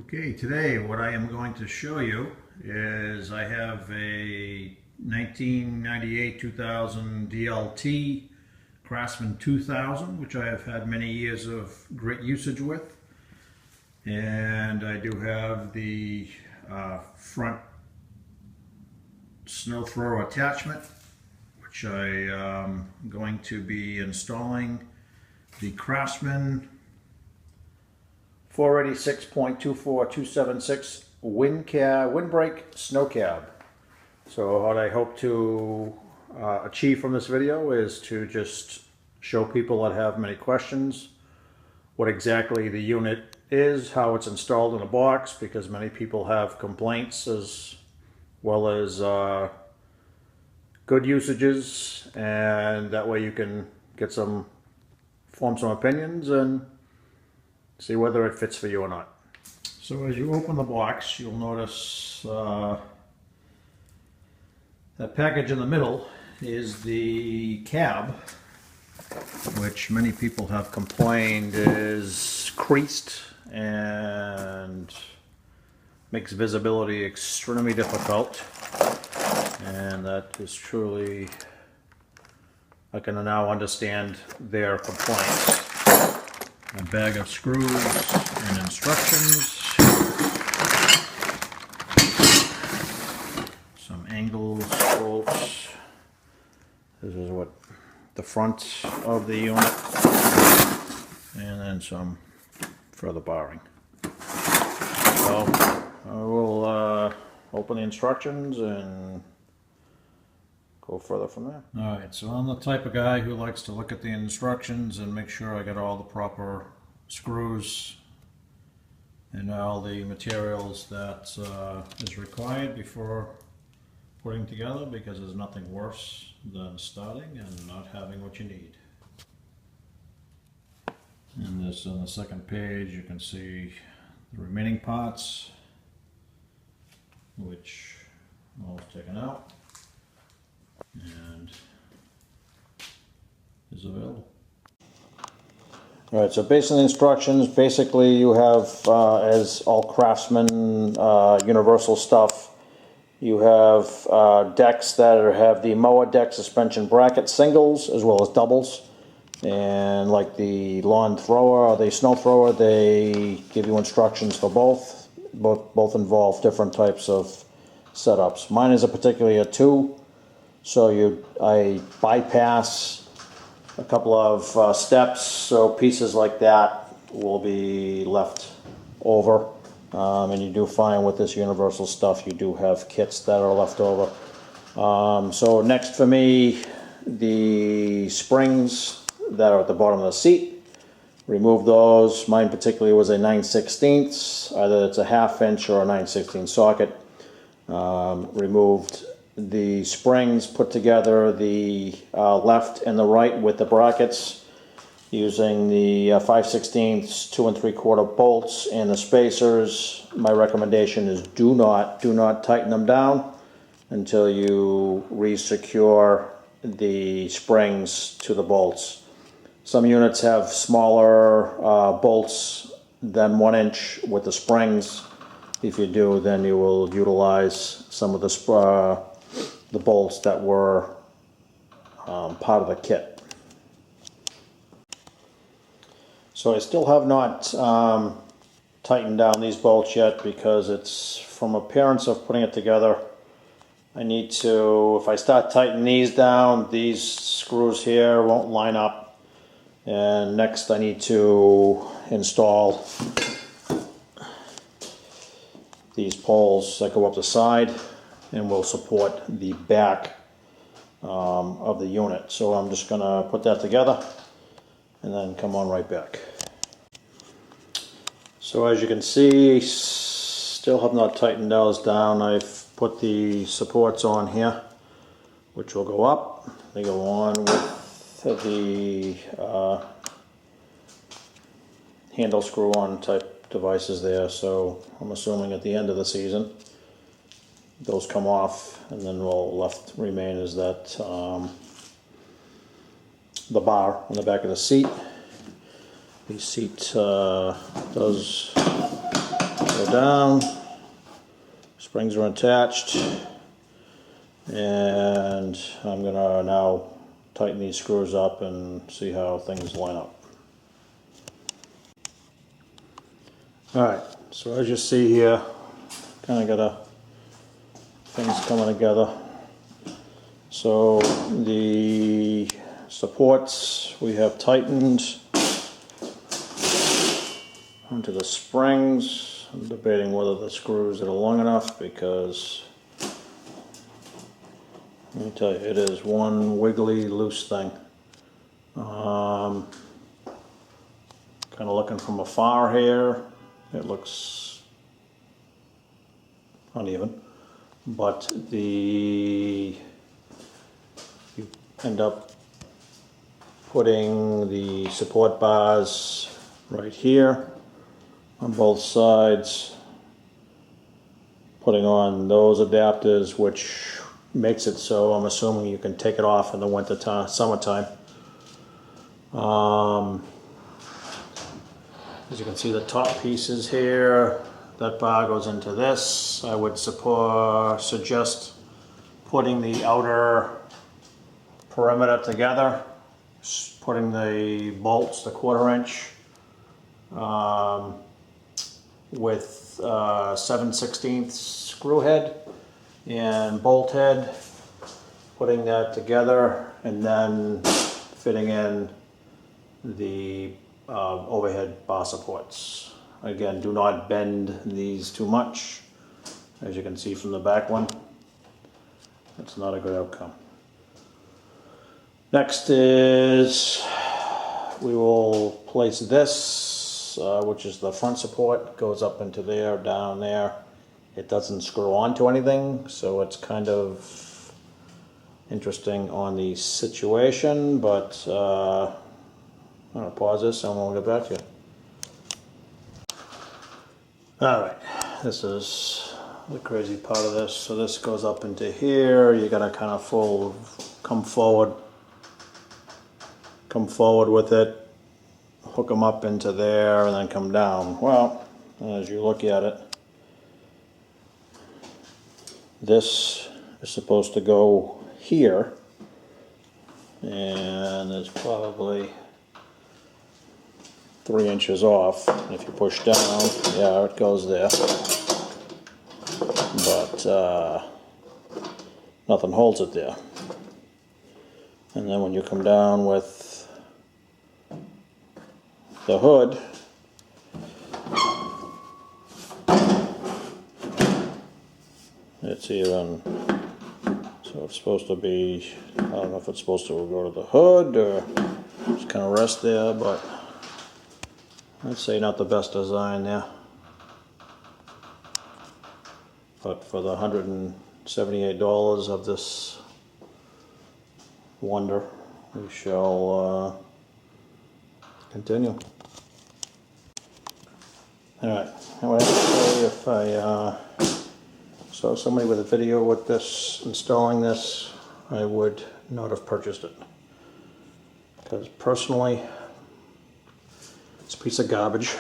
Okay, today what I am going to show you is I have a 1998-2000 DLT Craftsman 2000, which I have had many years of great usage with. And I do have the front snow thrower attachment, which I am going to be installing the Craftsman 486.24276 windbreak snow cab. So what I hope to achieve from this video is to just show people that have many questions what exactly the unit is, how it's installed in a box, because many people have complaints as well as good usages, and that way you can get form some opinions and see whether it fits for you or not. So as you open the box, you'll notice that package in the middle is the cab, which many people have complained is creased and makes visibility extremely difficult. And that is truly, I can now understand their complaints. A bag of screws and instructions, some angles, bolts. This is what the front of the unit, and then some further barring. So I will open the instructions and go further from there. Alright, so I'm the type of guy who likes to look at the instructions and make sure I get all the proper screws and all the materials that is required before putting together, because there's nothing worse than starting and not having what you need. And this on the second page you can see the remaining parts, which all taken out and is available. Alright, so based on the instructions, basically you have, as all Craftsman universal stuff, you have decks that have the mower deck suspension bracket singles as well as doubles. And like the lawn thrower or the snow thrower, they give you instructions for both. Both involve different types of setups. Mine is particularly a 2. So I bypass a couple of steps, so pieces like that will be left over. And you do find with this universal stuff, you do have kits that are left over. So next for me, the springs that are at the bottom of the seat, remove those. Mine particularly was a 9/16, either it's a 1/2 inch or a 9/16 socket. Removed the springs, put together the left and the right with the brackets using the 5/16 2 3/4 bolts and the spacers. My recommendation is do not tighten them down until you re-secure the springs to the bolts. Some units have smaller bolts than 1 inch with the springs. If you do, then you will utilize some of the bolts that were part of the kit. So I still have not tightened down these bolts yet, because it's from appearance of putting it together. I need to, if I start tightening these down, these screws here won't line up. And next I need to install these poles that go up the side and will support the back of the unit. So I'm just going to put that together and then come on right back. So as you can see, still have not tightened those down. I've put the supports on here, which will go up. They go on with the handle screw-on type devices there. So I'm assuming at the end of the season those come off, and then what left remain is that the bar on the back of the seat. The seat does go down. Springs are attached. And I'm gonna now tighten these screws up and see how things line up. Alright, so as you see here, kind of got things coming together. So the supports we have tightened onto the springs. I'm debating whether the screws are long enough because let me tell you, it is one wiggly loose thing. Kind of looking from afar here, it looks uneven, but you end up putting the support bars right here on both sides, putting on those adapters, which makes it so I'm assuming you can take it off in the winter time, summertime. As you can see, the top pieces here, that bar goes into this. I would suggest putting the outer perimeter together, putting the bolts, the 1/4 inch, with 7/16 screw head and bolt head, putting that together and then fitting in the overhead bar supports. Again, do not bend these too much. As you can see from the back one, that's not a good outcome. Next is we will place this, which is the front support, goes up into there, down there. It doesn't screw onto anything, so it's kind of interesting on the situation, but I'm going to pause this and we'll get back to you. Alright, this is the crazy part of this. So this goes up into here. You got to kind of come forward with it, hook them up into there, and then come down. Well, as you look at it, this is supposed to go here, and it's probably 3 inches off. And if you push down, yeah, it goes there, but nothing holds it there. And then when you come down with the hood, it's even, so it's supposed to be, I don't know if it's supposed to go to the hood or just kind of rest there, but I'd say not the best design there. But for the $178 of this wonder, we shall continue. Alright, I would have to say if I saw somebody with a video with this, installing this, I would not have purchased it. Because personally, it's a piece of garbage.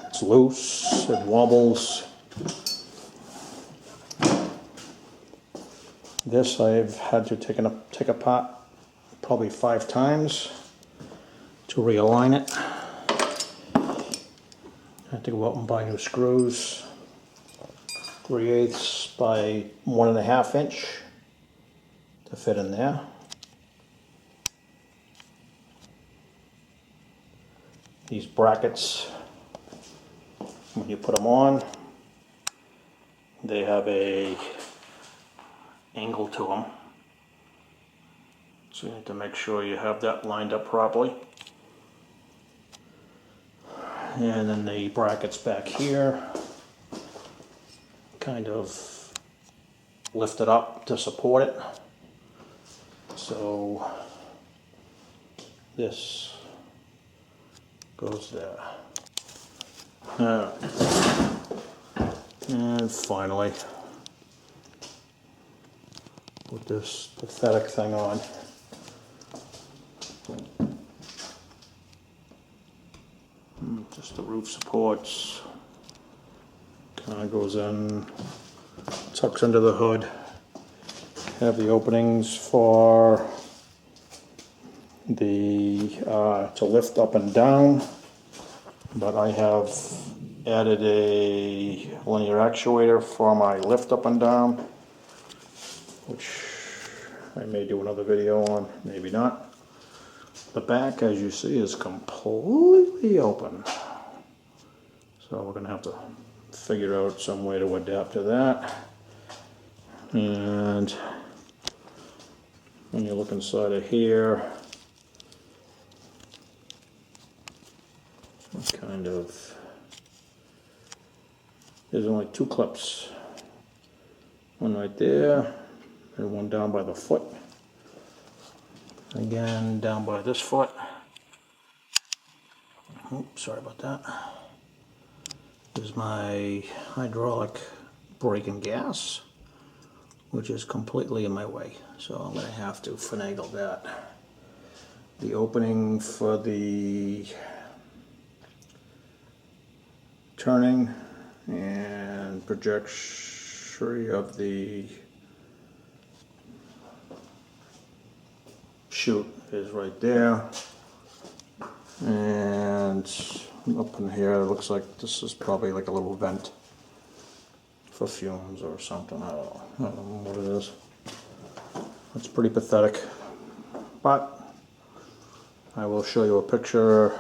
It's loose, it wobbles. This I've had to take apart probably 5 times to realign it. I had to go out and buy new screws, 3/8 by 1.5 inch to fit in there. These brackets, when you put them on, they have a angle to them, so you need to make sure you have that lined up properly. And then the brackets back here kind of lift it up to support it. So this goes there. Alright. And finally, put this pathetic thing on. Just the root roof supports. Kind of goes in, tucks under the hood. Have the openings for the to lift up and down, but I have added a linear actuator for my lift up and down, which I may do another video on, maybe not. The back, as you see, is completely open, so we're going to have to figure out some way to adapt to that. And when you look inside of here, kind of, there's only two clips, one right there and one down by the foot, again down by this foot. Oops, sorry about that. This is my hydraulic brake and gas, which is completely in my way, so I'm going to have to finagle that. The opening for the turning and trajectory of the chute is right there, and up in here it looks like this is probably like a little vent for fumes or something. I don't know what it is. It's pretty pathetic, but I will show you a picture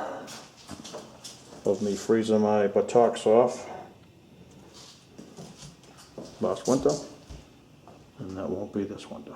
of me freezing my buttocks off last winter, and that won't be this winter.